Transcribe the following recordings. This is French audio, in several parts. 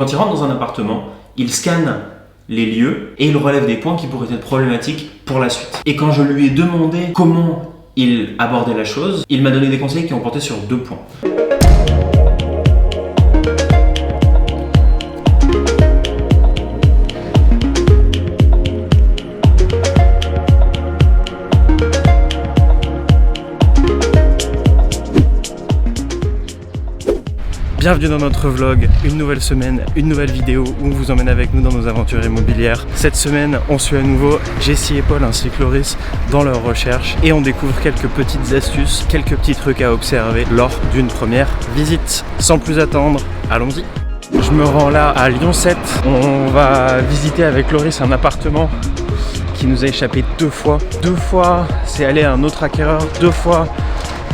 Quand il rentre dans un appartement, il scanne les lieux et il relève des points qui pourraient être problématiques pour la suite. Et quand je lui ai demandé comment il abordait la chose, il m'a donné des conseils qui ont porté sur 2 points. Bienvenue dans notre vlog, une nouvelle semaine, une nouvelle vidéo où on vous emmène avec nous dans nos aventures immobilières. Cette semaine, on suit à nouveau Jessie et Paul ainsi que Loris dans leurs recherches et on découvre quelques petites astuces, quelques petits trucs à observer lors d'une première visite. Sans plus attendre, allons-y. Je me rends là à Lyon 7. On va visiter avec Loris un appartement qui nous a échappé 2 fois. 2 fois, c'est aller à un autre acquéreur, 2 fois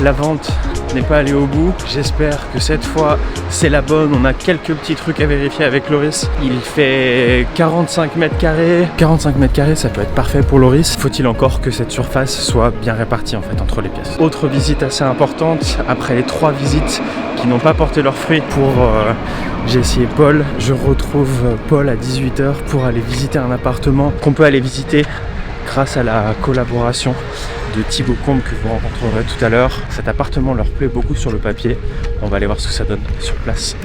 la vente n'est pas allé au bout. J'espère que cette fois c'est la bonne. On a quelques petits trucs à vérifier avec Loris. Il fait 45 mètres carrés. 45 mètres carrés, ça peut être parfait pour Loris. Faut-il encore que cette surface soit bien répartie en fait entre les pièces. Autre visite assez importante, après les 3 visites qui n'ont pas porté leurs fruits pour Jessie et Paul, je retrouve Paul à 18h pour aller visiter un appartement qu'on peut aller visiter grâce à la collaboration de Thibaut Combe que vous rencontrerez tout à l'heure. Cet appartement leur plaît beaucoup sur le papier. On va aller voir ce que ça donne sur place.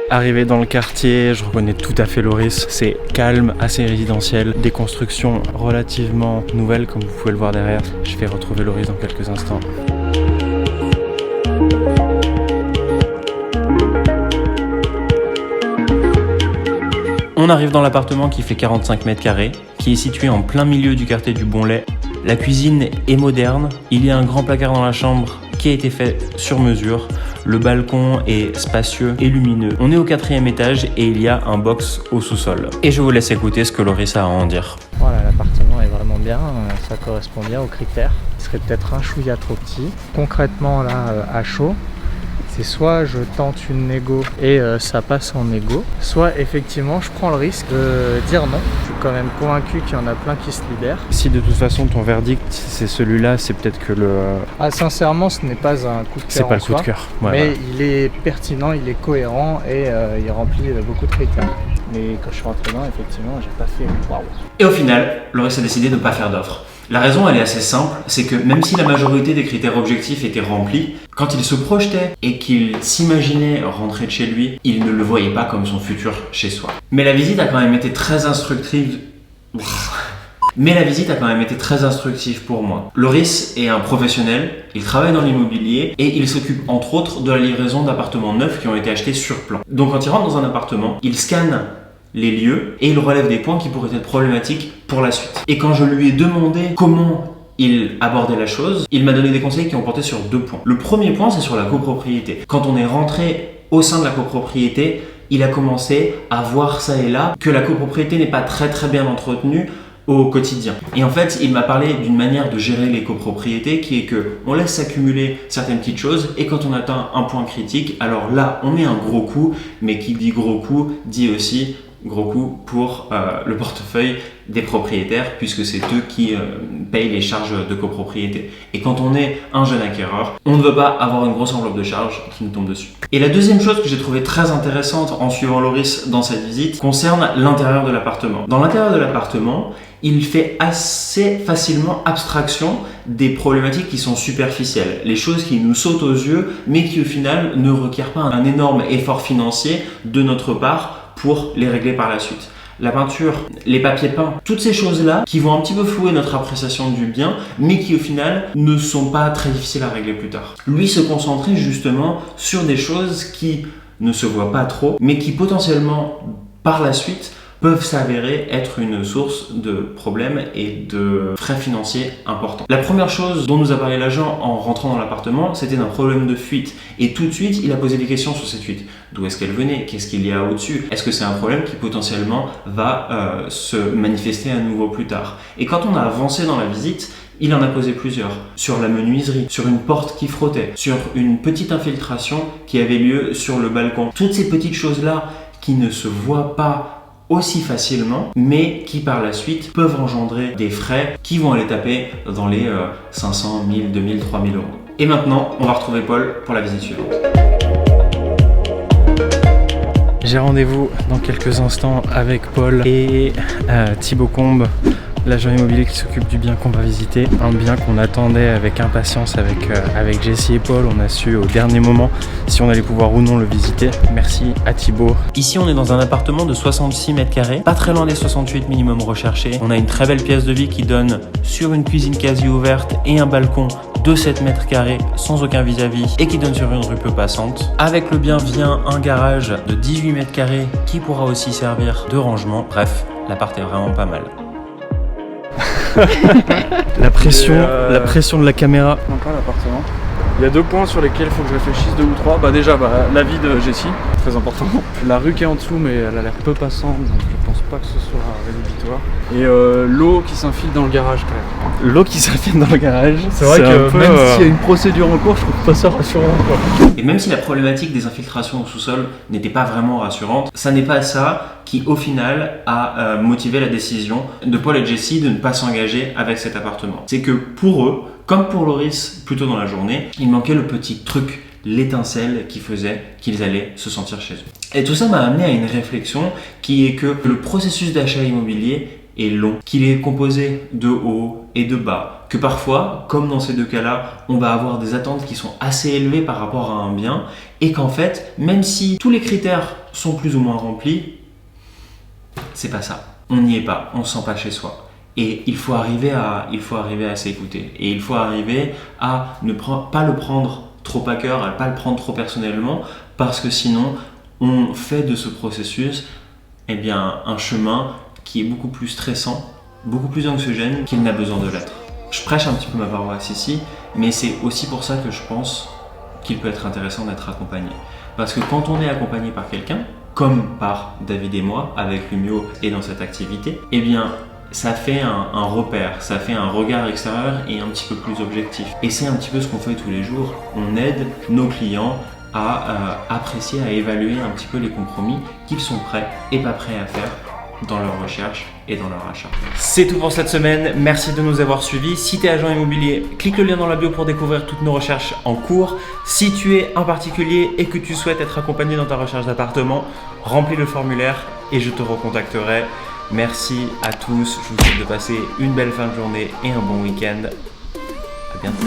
Arrivé dans le quartier, je reconnais tout à fait Loris. C'est calme, assez résidentiel, des constructions relativement nouvelles comme vous pouvez le voir derrière. Je vais retrouver Loris dans quelques instants. On arrive dans l'appartement qui fait 45 mètres carrés, qui est situé en plein milieu du quartier du Bon-Lait. La cuisine est moderne, il y a un grand placard dans la chambre qui a été fait sur mesure. Le balcon est spacieux et lumineux. On est au 4e étage et il y a un box au sous-sol. Et je vous laisse écouter ce que Loris a à en dire. Voilà, l'appartement est vraiment bien, ça correspond bien aux critères. Il serait peut-être un chouïa trop petit. Concrètement là, à chaud, c'est soit je tente une négo et ça passe en négo, soit effectivement je prends le risque de dire non. Je suis quand même convaincu qu'il y en a plein qui se libèrent. Si de toute façon ton verdict c'est celui-là, c'est peut-être que le... Ah, sincèrement, ce n'est pas un coup de cœur. C'est pas le coup de cœur. Ouais, mais voilà. il est pertinent, il est cohérent et il remplit beaucoup de critères. Mais quand je suis rentré dedans, effectivement, j'ai pas fait waouh. Et au final, Loris a décidé de ne pas faire d'offre. La raison, elle est assez simple, c'est que même si la majorité des critères objectifs étaient remplis, quand il se projetait et qu'il s'imaginait rentrer de chez lui, il ne le voyait pas comme son futur chez soi. Mais la visite a quand même été très instructive. Pour moi. Loris est un professionnel, il travaille dans l'immobilier et il s'occupe entre autres de la livraison d'appartements neufs qui ont été achetés sur plan. Donc quand il rentre dans un appartement, il scanne les lieux et il relève des points qui pourraient être problématiques pour la suite. Et quand je lui ai demandé comment il abordait la chose, il m'a donné des conseils qui ont porté sur 2 points. Le premier point, c'est sur la copropriété. Quand on est rentré au sein de la copropriété, il a commencé à voir ça et là que la copropriété n'est pas très bien entretenue au quotidien. Et en fait, il m'a parlé d'une manière de gérer les copropriétés qui est que on laisse s'accumuler certaines petites choses et quand on atteint un point critique, alors là, on met un gros coup, mais qui dit gros coup, dit aussi gros coup pour le portefeuille des propriétaires puisque c'est eux qui payent les charges de copropriété. Et quand on est un jeune acquéreur, on ne veut pas avoir une grosse enveloppe de charges qui nous tombe dessus. Et la deuxième chose que j'ai trouvé très intéressante en suivant Loris dans cette visite concerne l'intérieur de l'appartement. Dans l'intérieur de l'appartement, il fait assez facilement abstraction des problématiques qui sont superficielles, les choses qui nous sautent aux yeux mais qui au final ne requièrent pas un énorme effort financier de notre part pour les régler par la suite. La peinture, les papiers peints, toutes ces choses-là qui vont un petit peu flouer notre appréciation du bien, mais qui au final ne sont pas très difficiles à régler plus tard. Lui se concentrait justement sur des choses qui ne se voient pas trop, mais qui potentiellement par la suite peuvent s'avérer être une source de problèmes et de frais financiers importants. La première chose dont nous a parlé l'agent en rentrant dans l'appartement, c'était d'un problème de fuite. Et tout de suite, il a posé des questions sur cette fuite. D'où est-ce qu'elle venait? Qu'est-ce qu'il y a au-dessus? Est-ce que c'est un problème qui potentiellement va se manifester à nouveau plus tard? Et quand on a avancé dans la visite, il en a posé plusieurs. Sur la menuiserie, sur une porte qui frottait, sur une petite infiltration qui avait lieu sur le balcon. Toutes ces petites choses-là qui ne se voient pas aussi facilement, mais qui par la suite peuvent engendrer des frais qui vont aller taper dans les 500, 1000, 2000, 3000 euros. Et maintenant, on va retrouver Paul pour la visite suivante. J'ai rendez-vous dans quelques instants avec Paul et Thibaut Combe, l'agent immobilier qui s'occupe du bien qu'on va visiter. Un bien qu'on attendait avec impatience avec Jessie et Paul. On a su au dernier moment si on allait pouvoir ou non le visiter. Merci à Thibaut. Ici, on est dans un appartement de 66 mètres carrés, pas très loin des 68 minimum recherchés. On a une très belle pièce de vie qui donne sur une cuisine quasi ouverte et un balcon de 7 mètres carrés sans aucun vis-à-vis et qui donne sur une rue peu passante. Avec le bien vient un garage de 18 mètres carrés qui pourra aussi servir de rangement. Bref, l'appart est vraiment pas mal. La pression de la caméra. Encore l'appartement. Il y a 2 points sur lesquels il faut que je réfléchisse, 2 ou 3. Bah déjà, l'avis de Jessie, très important. La rue qui est en dessous, mais elle a l'air peu passante, donc je pense pas que ce soit rédhibitoire. Et l'eau qui s'infile dans le garage quand même. L'eau qui s'infile dans le garage. C'est vrai que même s'il y a une procédure en cours, je trouve pas ça rassurant, quoi. Et même si la problématique des infiltrations au sous-sol n'était pas vraiment rassurante, ça n'est pas ça qui au final a motivé la décision de Paul et Jessie de ne pas s'engager avec cet appartement. C'est que pour eux, comme pour Loris plus tôt dans la journée, il manquait le petit truc, l'étincelle qui faisait qu'ils allaient se sentir chez eux. Et tout ça m'a amené à une réflexion qui est que le processus d'achat immobilier est long, qu'il est composé de haut et de bas, que parfois, comme dans ces 2 cas-là, on va avoir des attentes qui sont assez élevées par rapport à un bien et qu'en fait, même si tous les critères sont plus ou moins remplis, c'est pas ça. On n'y est pas, on se sent pas chez soi. Et il faut arriver à s'écouter. Et il faut arriver à ne pas le prendre trop à cœur, à ne pas le prendre trop personnellement, parce que sinon, on fait de ce processus un chemin qui est beaucoup plus stressant, beaucoup plus anxiogène qu'il n'a besoin de l'être. Je prêche un petit peu ma paroisse ici, mais c'est aussi pour ça que je pense qu'il peut être intéressant d'être accompagné. Parce que quand on est accompagné par quelqu'un, comme par David et moi, avec Lumio et dans cette activité, ça fait un repère, ça fait un regard extérieur et un petit peu plus objectif. Et c'est un petit peu ce qu'on fait tous les jours. On aide nos clients à apprécier, à évaluer un petit peu les compromis qu'ils sont prêts et pas prêts à faire dans leur recherche et dans leur achat. C'est tout pour cette semaine, merci de nous avoir suivis. Si tu es agent immobilier, clique le lien dans la bio pour découvrir toutes nos recherches en cours. Si tu es un particulier et que tu souhaites être accompagné dans ta recherche d'appartement, remplis le formulaire et je te recontacterai. Merci à tous, je vous souhaite de passer une belle fin de journée et un bon week-end. À bientôt.